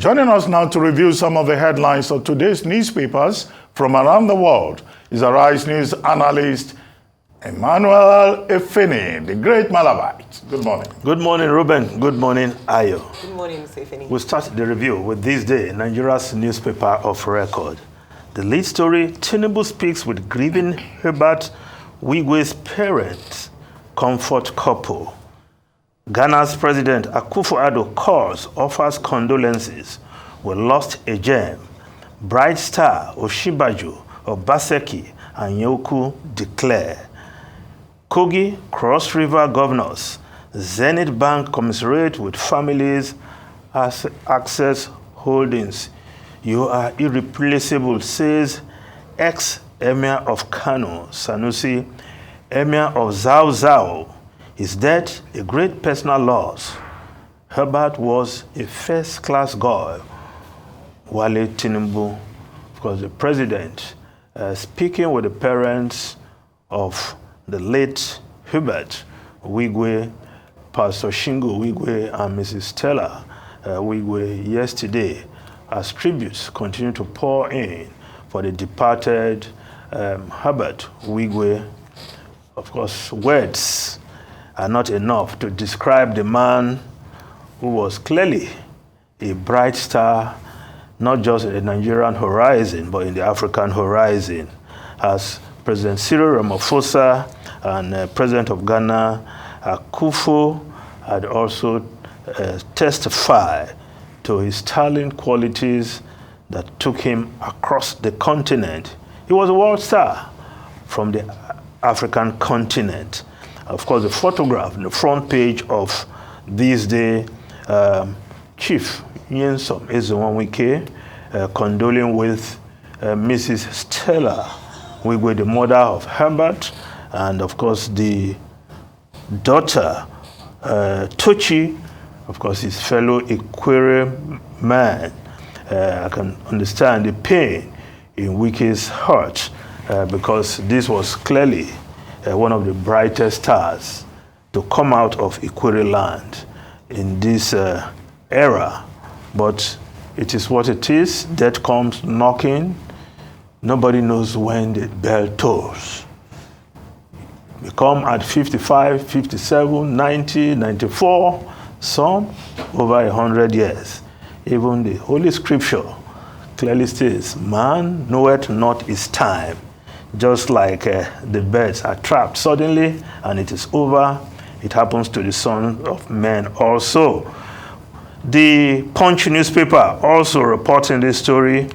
Joining us now to review some of the headlines of today's newspapers from around the world is Arise News analyst Emmanuel Efeni, the great Malabite. Good morning. Good morning, Ruben. Good morning, Ayo. Good morning, Mr. Efeni. We'll start the review with this day, Nigeria's newspaper of record. The lead story, Tinubu speaks with Grieving Herbert Wigwe's parents, comfort couple. Ghana's President Akufo-Addo offers condolences. We lost a gem. Bright star Osinbajo, Obaseki, and Yoku declare. Kogi Cross River governors, Zenith Bank commiserate with families as Access Holdings. You are irreplaceable, says ex-Emir of Kano, Sanusi, Emir of Zao Zao. His death, a great personal loss. Herbert was a first-class guy. Wale Tinubu, of course, the president, speaking with the parents of the late Herbert Wigwe, Pastor Shingo Wigwe, and Mrs. Stella Wigwe yesterday, as tributes continue to pour in for the departed Herbert Wigwe. Of course, words are not enough to describe the man who was clearly a bright star, not just in the Nigerian horizon, but in the African horizon, as President Cyril Ramaphosa and President of Ghana, Akufo, had also testified to his sterling qualities that took him across the continent. He was a world star from the African continent. Of course, the photograph on the front page of this day, Chief Nyesom Ezewanwike condoling with Mrs. Stella Wigwe, the mother of Herbert, and of course the daughter, Tochi, of course his fellow Ikwere man. I can understand the pain in Wike's heart because this was clearly one of the brightest stars to come out of Ikwere land in this era. But it is what it is. Death comes knocking. Nobody knows when the bell tolls. We come at 55, 57, 90, 94, some over 100 years. Even the Holy Scripture clearly states, man knoweth not his time. Just like the birds are trapped suddenly and it is over, it happens to the Son of Man also. The Punch newspaper also reporting this story.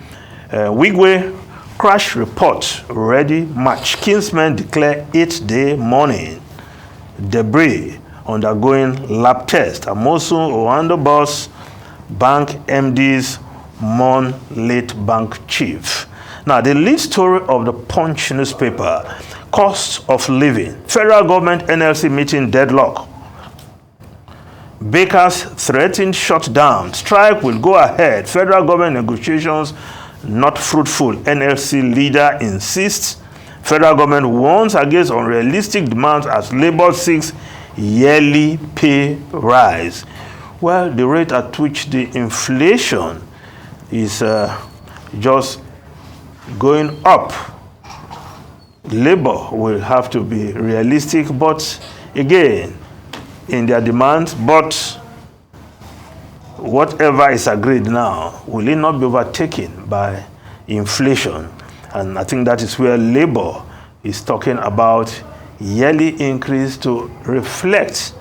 Wigwe crash report ready match. Kinsmen declare 8-day mourning. Debris undergoing lab test. Amosun Oando boss, bank MDs mourn late bank chief. Now, the lead story of the Punch newspaper, cost of living. Federal government NLC meeting deadlock. Bakers threatened shutdown. Strike will go ahead. Federal government negotiations not fruitful. NLC leader insists. Federal government warns against unrealistic demands as labor seeks yearly pay rise. Well, the rate at which the inflation is just going up, labor will have to be realistic, but again, in their demands, but whatever is agreed now, will it not be overtaken by inflation? And I think that is where labor is talking about yearly increase to reflect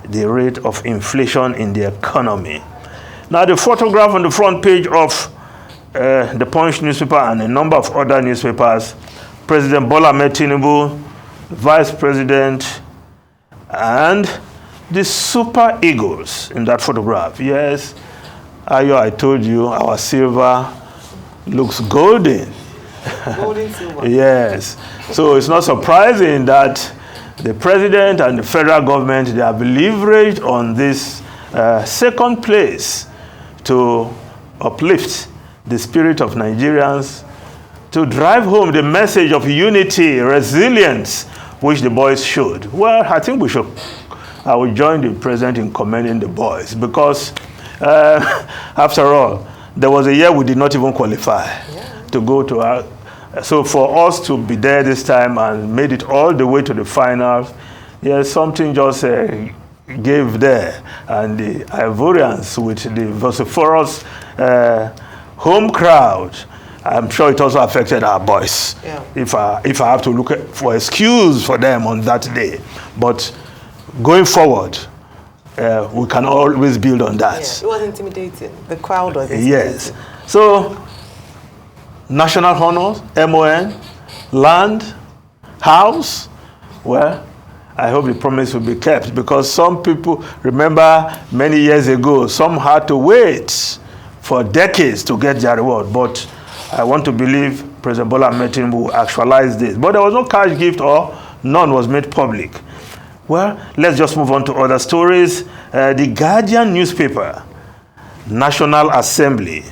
the rate of inflation in the economy. Now, the photograph on the front page of the Punch newspaper and a number of other newspapers, President Bola Ahmed Tinubu, Vice President, and the Super Eagles in that photograph. Yes, Ayo, I told you our silver looks golden. Golden silver. Yes. So it's not surprising that the president and the federal government, they have leveraged on this second place to uplift the spirit of Nigerians, to drive home the message of unity, resilience, which the boys showed. Well, I think I will join the president in commending the boys because After all, there was a year we did not even qualify to go to our. So for us to be there this time and made it all the way to the finals, something just gave there. And the Ivorians with the vociferous home crowd, I'm sure it also affected our boys. Yeah. If I have to look for excuse for them on that day. But going forward, we can always build on that. Yeah, it was intimidating. The crowd was intimidating. Yes. So, national honors, MON, land, house, well, I hope the promise will be kept, because some people, remember many years ago, some had to wait for decades to get their reward. But I want to believe President Bola Ahmed Tinubu will actualize this. But there was no cash gift, or none was made public. Well, let's just move on to other stories. The Guardian newspaper, National Assembly,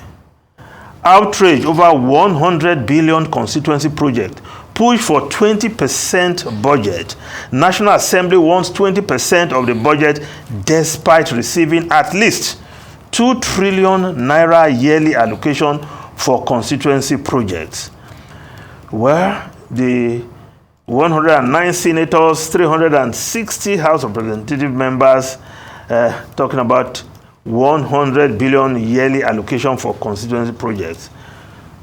outrage over 100 billion constituency project, push for 20% budget. National Assembly wants 20% of the budget despite receiving at least 2 trillion naira yearly allocation for constituency projects. Well, the 109 senators, 360 House of Representative members, talking about 100 billion yearly allocation for constituency projects.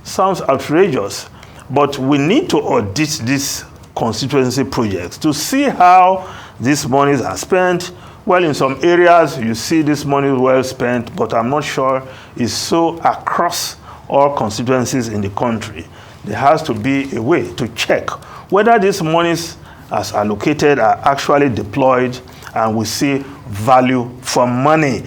Sounds outrageous, but we need to audit these constituency projects to see how these monies are spent. Well, in some areas, you see this money well spent, but I'm not sure it's so across all constituencies in the country. There has to be a way to check whether these monies as allocated are actually deployed and we see value for money.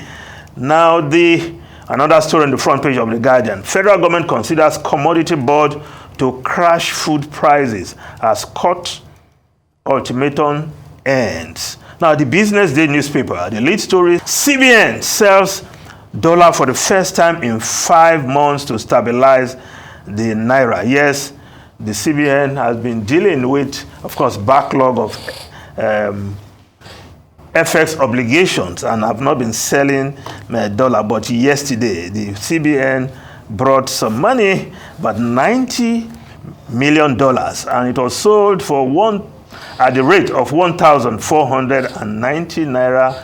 Now, another story on the front page of The Guardian. Federal government considers commodity board to crash food prices as court ultimatum ends. Now, the Business Day newspaper, the lead story, CBN sells dollar for the first time in 5 months to stabilize the naira. Yes, the CBN has been dealing with, of course, backlog of FX obligations and have not been selling dollar. But yesterday, the CBN brought some money, but $90 million, and it was sold for at the rate of 1,490 naira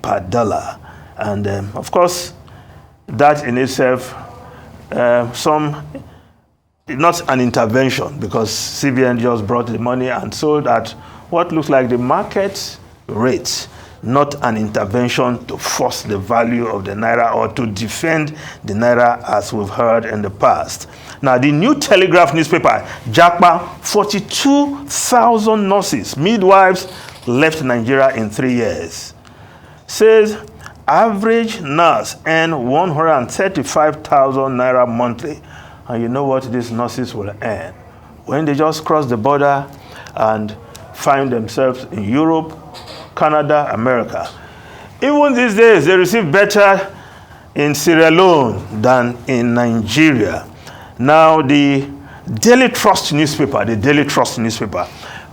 per dollar. And of course, that in itself, not an intervention, because CBN just brought the money and sold at what looks like the market rate, not an intervention to force the value of the naira or to defend the naira as we've heard in the past. Now, the New Telegraph newspaper, Japa, 42,000 nurses, midwives left Nigeria in 3 years. Says average nurse earn 135,000 naira monthly. And you know what these nurses will earn when they just cross the border and find themselves in Europe, Canada, America. Even these days, they receive better in Sierra Leone than in Nigeria. Now, the Daily Trust newspaper,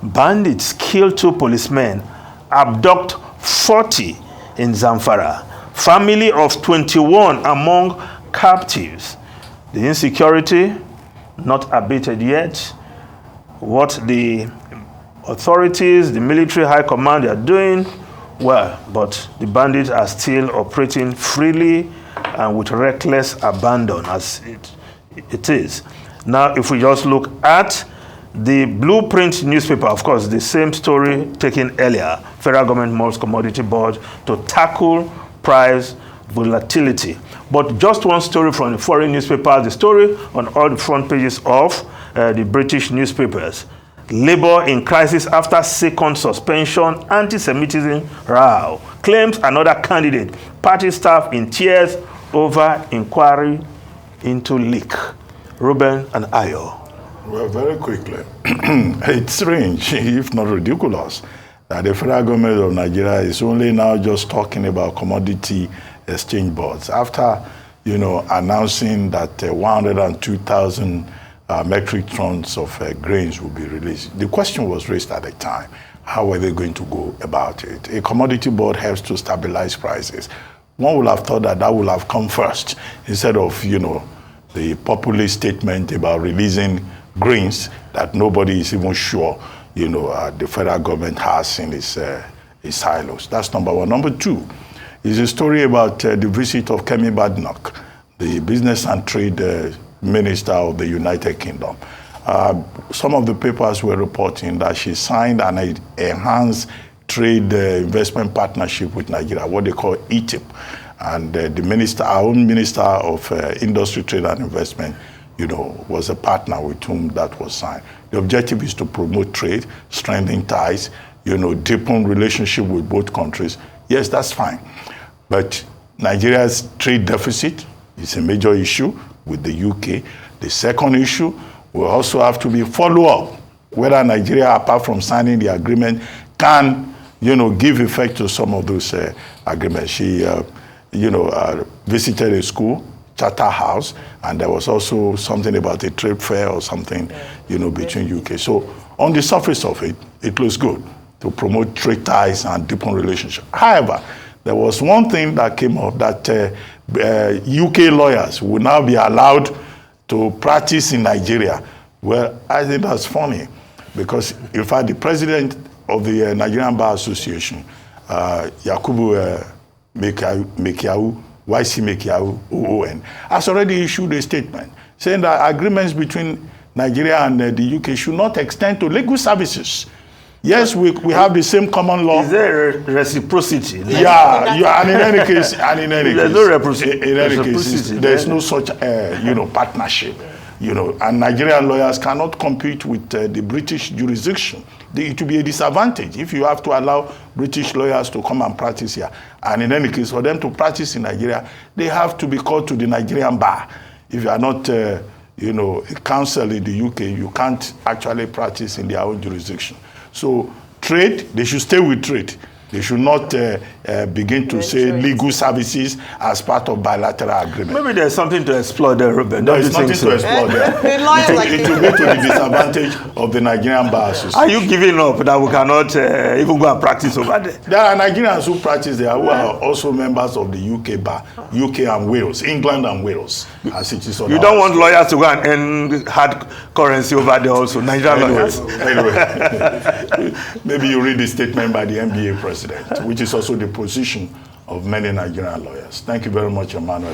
bandits kill 2 policemen, abduct 40 in Zamfara. Family of 21 among captives. The insecurity not abated yet. What the authorities, the military high command are doing, well, but the bandits are still operating freely and with reckless abandon as it is. Now, if we just look at the Blueprint newspaper, of course, the same story taken earlier. Federal government moves commodity board to tackle price volatility. But just one story from the foreign newspapers, the story on all the front pages of the British newspapers. Labour in crisis after second suspension, anti-Semitism row. Claims another candidate. Party staff in tears over inquiry into leak. Ruben and Ayo. Well, very quickly. It's strange, if not ridiculous, that the federal government of Nigeria is only now just talking about commodity exchange boards. After, announcing that 102,000 metric tons of grains will be released. The question was raised at the time, how are they going to go about it? A commodity board helps to stabilize prices. one would have thought that would have come first instead of, you know, the populist statement about releasing grains that nobody is even sure, you know, the federal government has in its silos. That's number one. Number two is a story about the visit of Kemi Badenoch, the business and trade minister of the United Kingdom. Some of the papers were reporting that she signed an enhanced trade investment partnership with Nigeria, what they call ETIP. And the minister, our own minister of industry, trade and investment, you know, was a partner with whom that was signed. The objective is to promote trade, strengthen ties, you know, deepen relationship with both countries. Yes, that's fine. But Nigeria's trade deficit is a major issue with the UK. The second issue will also have to be follow-up, whether Nigeria, apart from signing the agreement, can, you know, give effect to some of those agreements. She, you know, visited a school, Charterhouse, and there was also something about a trade fair or something, you know, between UK. So on the surface of it, it looks good to promote trade ties and deepen relationships. However, there was one thing that came up that UK lawyers will now be allowed to practice in Nigeria. Well, I think that's funny because in fact the president of the Nigerian Bar Association, Yakubu Mekiawu, YC Mekiawu, OON, has already issued a statement saying that agreements between Nigeria and the UK should not extend to legal services. Yes, we have the same common law. Is there reciprocity? Yeah, and in any case, there's no reciprocity. There's no such, you know, partnership. You know, and Nigerian lawyers cannot compete with the British jurisdiction. It will be a disadvantage if you have to allow British lawyers to come and practice here. And in any case, for them to practice in Nigeria, they have to be called to the Nigerian bar. If you are not, you know, a counsel in the UK, you can't actually practice in their own jurisdiction. So trade, they should stay with trade. They should not begin to say legal services as part of bilateral agreement. Maybe there's something to explore there, Ruben. No, it's nothing to explore there. It will be to the disadvantage of the Nigerian Bar Association. Are you giving up that we cannot even go and practice over there? There are Nigerians who practice there who are also members of the UK Bar, UK and Wales, England and Wales, as it is on. You don't want lawyers to go and earn hard currency over there also, Nigerian lawyers. Anyway, maybe you read the statement by the NBA president, which is also the position of many Nigerian lawyers. Thank you very much, Emmanuel.